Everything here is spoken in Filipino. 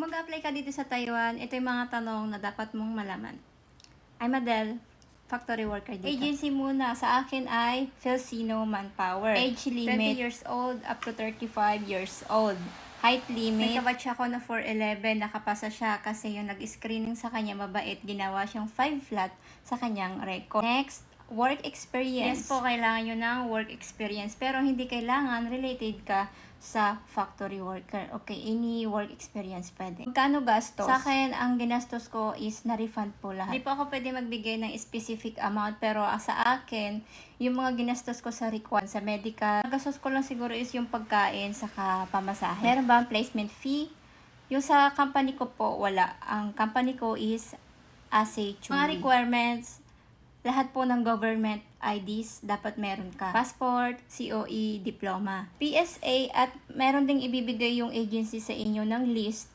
Kung mag-apply ka dito sa Taiwan, ito yung mga tanong na dapat mong malaman. I'm Adele, factory worker dito. Agency muna sa akin ay Filsino Manpower. Age limit, 20 years old up to 35 years old. Height limit, may kabatch ako na 4'11", nakapasa siya kasi yung nag-screening sa kanya mabait, ginawa siyang 5 flat sa kanyang record. Next, work experience. Yes po, kailangan nyo ng work experience, pero hindi kailangan related ka sa factory worker. Okay, any work experience pwede. Magkano gastos? Sa akin, ang ginastos ko is na-refund po lahat. Hindi po ako pwede magbigay ng specific amount, pero sa akin, yung mga ginastos ko sa requirement, sa medical, gastos ko lang siguro is yung pagkain, saka pamasahe. Meron ba ang placement fee? Yung sa company ko po, wala. Ang company ko is ASEI. Mga requirements, lahat po ng government IDs dapat meron ka. Passport, COE, diploma. PSA at meron ding ibibigay yung agency sa inyo ng list